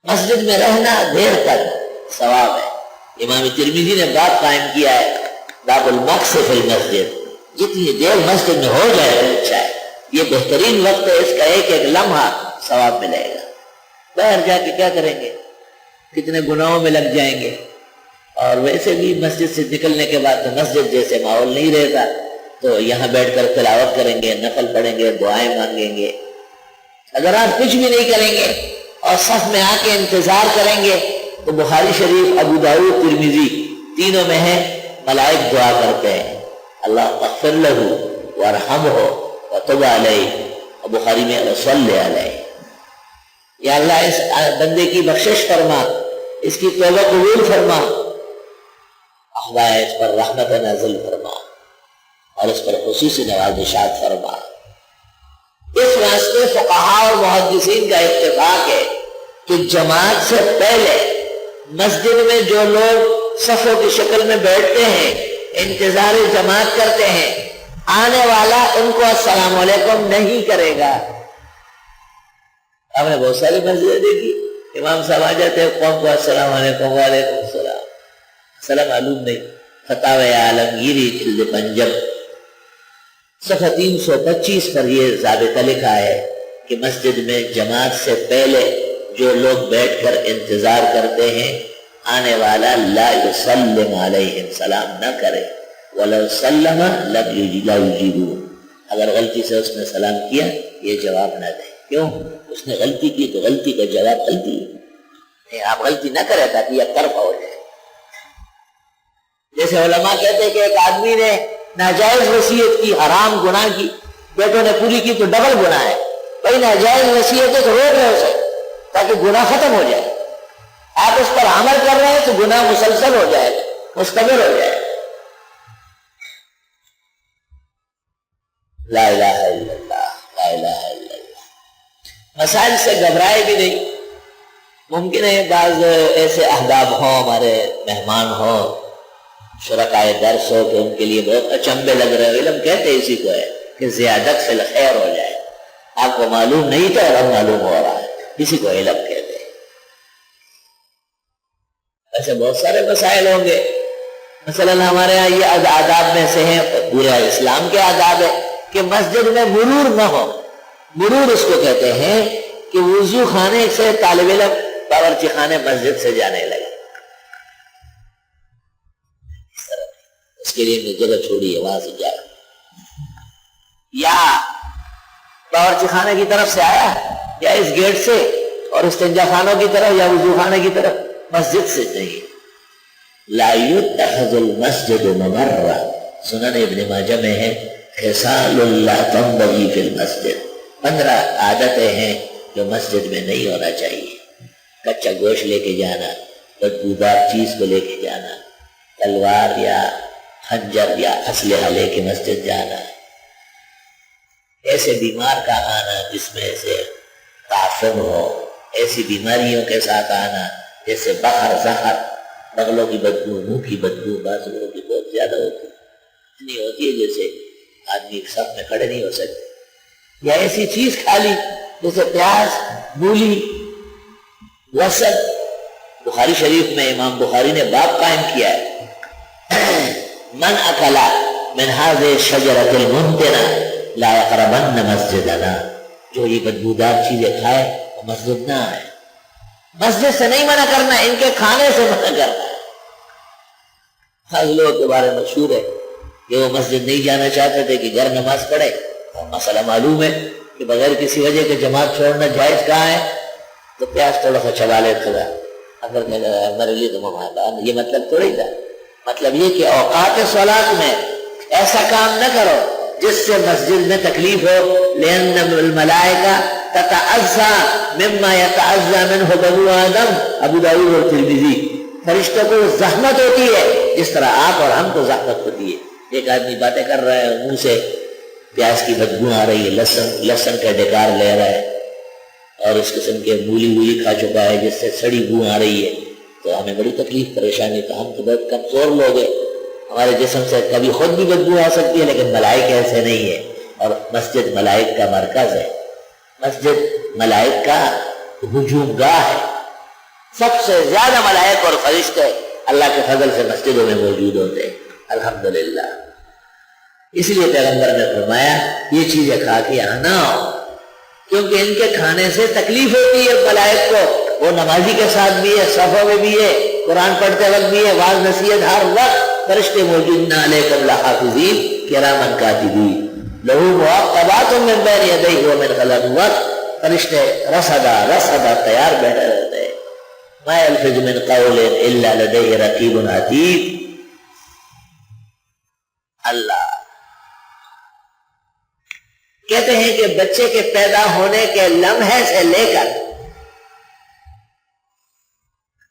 مسجد میں رہنا دیر تک ثواب ہے. امام ترمذی نے باب قائم کیا ہے باب المکث فی المسجد، جتنی دیر مسجد میں ہو جائے تو اچھا ہے. یہ بہترین وقت ہے، اس کا ایک ایک لمحہ ثواب ملے گا. باہر جا کے کیا کریں گے، کتنے گناہوں میں لگ جائیں گے. اور ویسے بھی مسجد سے نکلنے کے بعد تو مسجد جیسے ماحول نہیں رہتا، تو یہاں بیٹھ کر تلاوت کریں گے، نفل پڑھیں گے، دعائیں مانگیں گے. اگر آپ کچھ بھی نہیں کریں گے اور صف میں آ کے انتظار کریں گے تو بخاری شریف، ابو داؤد، ترمذی تینوں میں ہے ملائک دعا کرتے ہیں اللہ اغفر لہ وارحمہ وتب علیہ. بخاری میں صلی علیہ، یا اللہ اس بندے کی بخشش فرما، اس کی توبہ قبول فرما، خدا اس پر رحمت نازل فرما اور اس پر خصوصی نوازشات فرما. اس واسطے فقہاء اور محدثین کا اتفاق ہے کہ جماعت سے پہلے مسجد میں جو لوگ صفوں کی شکل میں بیٹھتے ہیں، انتظار جماعت کرتے ہیں، آنے والا ان کو السلام علیکم نہیں کرے گا. ہم نے بہت ساری مسجدیں دیکھی، امام صاحب آ جاتے ہیں، قوم کو السلام علیکم، وعلیکم السلام. السلام معلوم نہیں. فتاوی عالمگیری جلد پنجم صفحہ 325 پر یہ ضابطہ لکھا ہے کہ مسجد میں جماعت سے پہلے جو لوگ بیٹھ کر انتظار کرتے ہیں، آنے والا لا یسلم علیہم، سلام نہ کرے. وَلَوْ سَلَّمَ لَمْ يُجِيبُوهُ، اگر غلطی سے اس نے سلام کیا یہ جواب نہ دے. کیوں؟ اس نے غلطی کی تو غلطی کا جواب غلطی ہے. آپ غلطی نہ کریں تاکہ یہ طرف ہو جائے. جیسے علماء کہتے ہیں کہ ایک آدمی نے ناجائز وصیت کی، حرام گناہ کی، بیٹوں نے پوری کی تو ڈبل گناہ ہے. بھائی ناجائز وصیت ہے تو روک رہے اسے تاکہ گناہ ختم ہو جائے. آپ اس پر عمل کر رہے ہیں تو گناہ مسلسل ہو جائے گا، مستمر ہو جائے گا. لا الہ الا اللہ، لا الہ الا اللہ. مسائل سے گھبرائے بھی نہیں. ممکن ہے بعض ایسے احباب ہوں، ہمارے مہمان ہوں، شرکائے درس ہو کہ ان کے لیے بہت اچنبے لگ رہے ہیں. علم کہتے اسی کو ہے کہ زیادت فی الخیر ہو جائے. آپ کو معلوم نہیں تھا اور اب معلوم ہو رہا ہے، اسی کو علم کہتے ہیں. ایسے بہت سارے مسائل ہوں گے. مثلا ہمارے ہاں یہ آداب میں سے ہیں، پورا اسلام کے آداب ہے کہ مسجد میں مرور نہ ہو. مرور اس کو کہتے ہیں کہ وضو خانے سے طالب علم باورچی خانے مسجد سے جانے لگے، اس کے لیے جگہ چھوڑی ہے وہاں سے جائے. یا باورچی خانے کی طرف سے آیا یا اس گیٹ سے اور استنجا خانوں کی طرف یا وضو خانے کی طرف، مسجد سے نہیں. لا يتخذ المسجد ممرا، سنن ابن ماجہ میں ہے خصال لا تنبغي فی المسجد. 15 عادتیں ہیں جو مسجد میں نہیں ہونا چاہیے. کچا گوشت لے کے جانا، بدبودار چیز کو لے کے جانا، تلوار یا خنجر یا اسلحہ لے کے مسجد جانا، ایسے بیمار کا آنا جس میں سے تعفن ہو، ایسی بیماریوں کے ساتھ آنا جیسے بخر، زہر، بغلوں کی بدبو، منہ کی بدبو بعض لوگوں کی بہت زیادہ ہوتی ہے، اتنی ہوتی ہے جیسے آدمی ایک صف میں کھڑے نہیں ہو سکتے. یا ایسی چیز کھا لی جیسے پیاز، مولی، لہسن. بخاری شریف میں امام بخاری نے باب قائم کیا ہے من اکلا من هذه الشجرة المنتنة لا يقربن مسجدنا، جو یہ بدبودار چیزیں کھائے وہ مسجد نہ آئے. مسجد سے نہیں منع کرنا، ان کے کھانے سے منع کرنا ہے. بعض لوگوں کے بارے میں مشہور ہے کہ وہ مسجد نہیں جانا چاہتے تھے کہ گھر نماز پڑھے. اور مسئلہ معلوم ہے کہ بغیر کسی وجہ کے جماعت چھوڑنا جائز کہاں ہے. تو پیاز تھوڑا سا چبا لیتا تھا، اگر ہمارے لیے تو یہ مطلب تھوڑی تھا. مطلب یہ کہ اوقات صلاۃ میں ایسا کام نہ کرو جس سے مسجد میں تکلیف ہو. لأن الملائکہ تتعزى مما يتعزى منه بنو آدم، ابو داؤد اور ترمذی. فرشتوں کو زحمت ہوتی ہے جس طرح آپ اور ہم کو زحمت ہوتی ہے. ایک آدمی باتیں کر رہا ہے، منہ سے پیاز کی بدبو آ رہی ہے، لہسن کا ڈکار لے رہا ہے اور اس قسم کے مولی کھا چکا ہے جس سے سڑی بو آ رہی ہے، تو ہمیں بڑی تکلیف پریشانی. تو ہم تو بہت کمزور لوگ ہیں، ہمارے جسم سے کبھی خود بھی بدبو آ سکتی ہے، لیکن ملائکہ ایسے نہیں ہے. اور مسجد ملائک کا مرکز ہے، مسجد ملائک کا ہجوم گاہ ہے. سب سے زیادہ ملائک اور فرشتے اللہ کے فضل سے مسجدوں میں موجود ہوتے ہیں الحمدللہ۔ اس لیے پیغمبر نے فرمایا یہ چیزیں کھا کے یہاں نہ آؤ، کیونکہ ان کے کھانے سے تکلیف ہوتی ہے ملائک کو، وہ نمازی کے ساتھ بھی ہے، صفوں میں بھی ہے، قرآن پڑھتے وقت بھی ہے، واعظ نصیحت ہر وقت فرشتے موجود، علیکم لحافظین کراماً کاتبین لہ معقبات من بین یدیہ ومن خلفہ، فرشتے رصدا تیار بیٹھے رہتے ہیں، ما یلفظ من قول الا لدیہ رقیب عتید۔ اللہ کہتے ہیں کہ بچے کے پیدا ہونے کے لمحے سے لے کر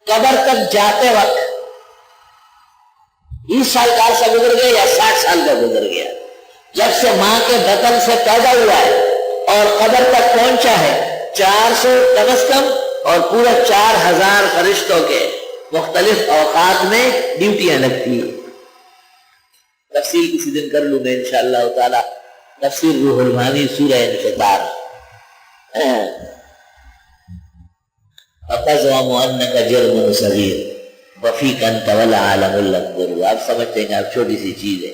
قبر تک جاتے وقت 20 سال کا عرصہ گزر گیا یا 60 سال کا گزر گیا، جب سے ماں کے بطن سے پیدا ہوا ہے اور قبر تک پہنچا ہے 400 کم از کم اور پورا 4000 فرشتوں کے مختلف اوقات میں ڈیوٹیاں لگتی ہیں۔ تفصیل کسی دن کر لوں میں انشاءاللہ تعالی، تفسیر روح المعانی سورہ انفطار۔ فَتَزْعُمُ أَنَّكَ جِرْمٌ صَغِيرٌ وَفِيكَ أَنْتَ وَالْعَالَمُ الْأَكْبَرُ۔ آپ سمجھتے ہیں آپ چھوٹی سی چیز ہے،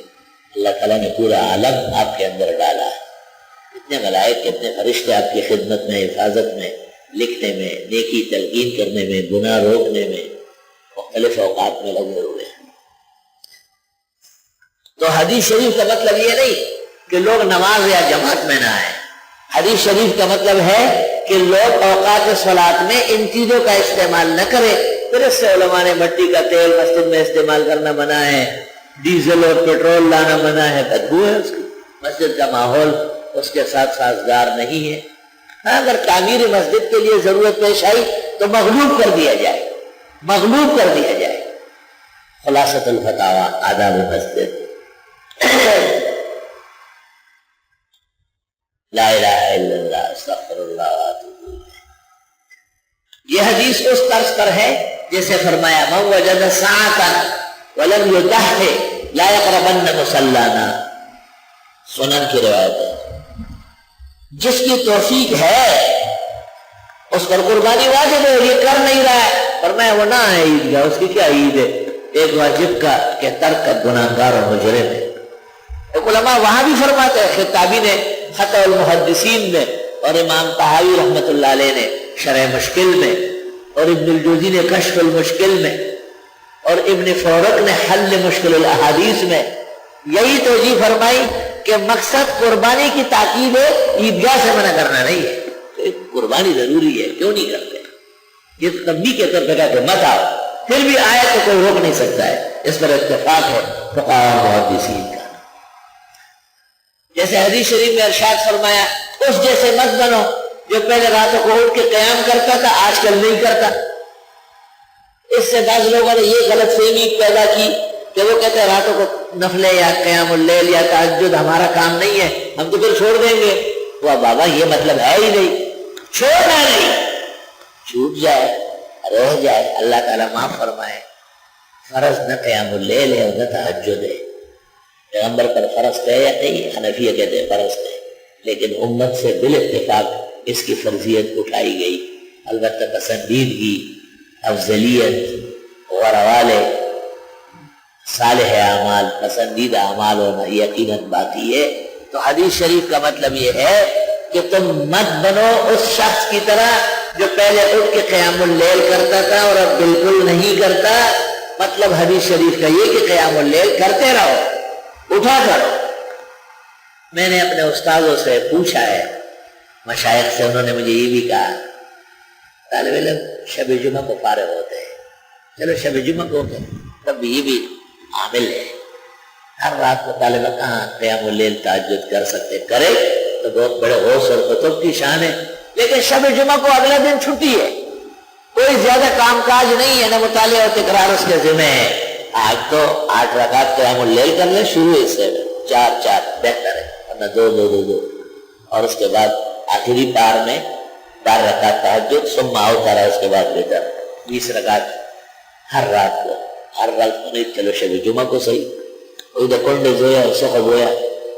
اللہ تعالیٰ نے پورا عالم آپ کے اندر ڈالا ہے، اتنے ملائک کتنے فرشتے آپ کی خدمت میں، حفاظت میں، لکھنے میں، نیکی تلقین کرنے میں، گناہ روکنے میں، مختلف اوقات میں لگے ہوئے ہیں۔ تو حدیث شریف کا مطلب یہ نہیں کہ لوگ نماز یا جماعت میں نہ آئیں، حدیث شریف کا مطلب ہے کہ لوگ اوقات صلاۃ میں ان چیزوں کا استعمال نہ کریں۔ پھر اس سے علماء نے مٹی کا تیل مسجد میں استعمال کرنا منع ہے، ڈیزل اور پیٹرول لانا منع ہے، بدبو ہے اس کی، مسجد کا ماحول اس کے ساتھ سازگار نہیں ہے۔ ہاں اگر تعمیر مسجد کے لیے ضرورت پیش آئی تو مغلوب کر دیا جائے، مغلوب کر دیا جائے۔ خلاصۃ الفتاوی آداب مسجد۔ لا الہ الا اللہ استغفر اللہ واتوب الیہ۔ یہ حدیث اس طرز پر ہے جیسے فرمایا من وجد ساعتا ولم یدح لا یقربن مصلانا، سنن کی روایت ہے۔ جس کی توفیق ہے اس پر قربانی واجب ہے، یہ کر نہیں رہا ہے، فرمایا وہ نہ ہے عیدگاہ، اس کی کیا عید ہے؟ ایک واجب کا کہ ترک کا گناہگار اور مجرم ہے۔ علماء وہاں بھی فرماتے ہیں، خطابی نے خطأ المحدثین میں، اور امام طحاوی رحمت اللہ علیہ نے شرح مشکل میں، اور ابن الجوزی نے کشف المشکل میں، اور ابن فورق نے حل مشکل الاحادیث میں یہی توجیہ فرمائی کہ مقصد قربانی کی تاکید ہے، عیدگاہ سے منع کرنا نہیں ہے۔ تو قربانی ضروری ہے، کیوں نہیں کرتے؟ یہ تنبیہ کے طور پہ کہا کہ مت آؤ، پھر بھی آئے تو کوئی روک نہیں سکتا ہے، اس پر اتفاق ہے فقہاء محدثین کا۔ جیسے حدیث شریف میں ارشاد فرمایا اس جیسے مت بنو جو پہلے راتوں کو اٹھ کے قیام کرتا تھا، آج کل نہیں کرتا۔ اس سے بعض لوگوں نے یہ غلط فہمی پیدا کی کہ وہ کہتے ہیں راتوں کو نفلے یا قیام اللیل یا تہجد ہمارا کام نہیں ہے، ہم تو پھر چھوڑ دیں گے۔ وہ بابا یہ مطلب ہے ہی نہیں، چھوڑنا نہیں، چھوٹ جائے رہ جائے اللہ تعالیٰ معاف فرمائے۔ فرض نہ قیام اللیل ہے نہ تہجد ہے، پیغمبر پر فرض ہے یا نہیں؟ حنفیہ کہتے ہیں فرض ہے، لیکن امت سے بال اتفاق اس کی فرضیت اٹھائی گئی، البتہ پسندیدگی، افضلیت، غروال صالح اعمال، پسندیدہ اعمال ہونا یقیناً باقی ہے۔ تو حدیث شریف کا مطلب یہ ہے کہ تم مت بنو اس شخص کی طرح جو پہلے اٹھ کے قیام اللیل کرتا تھا اور اب بالکل نہیں کرتا۔ مطلب حدیث شریف کا یہ کہ قیام اللیل کرتے رہو، اٹھا کرو۔ میں نے اپنے استاذوں سے پوچھا ہے، مشائخ سے، انہوں نے مجھے یہ بھی کہا طالب علم شب جمعہ کو فارغ ہوتے ہیں، چلو شب جمعہ کو تب یہ بھی عامل ہے، ہر رات کو طالب کہاں قیام اللیل تہجد کر سکتے، کرے تو بہت بڑے ہوش اور قطب کی شان ہے، لیکن شب جمعہ کو اگلا دن چھٹی ہے، کوئی زیادہ کام کاج نہیں ہے، نہ مطالعہ اور تکرار اس کے ذمہ ہے۔ آج تو 8 رکعت قیام اللیل کر لیں، شروع سے 4 بہتر ہے، ورنہ 2 اور اس کے بعد آخری پار میں 4 رکعت تہجد، ثم اوتر، اس کے بعد بہتر 20 رکعت ہر رات کو، ہر رات کو نہیں، چلو شب جمعہ کو صحیح، ادھر کنڈے زویا سخ گویا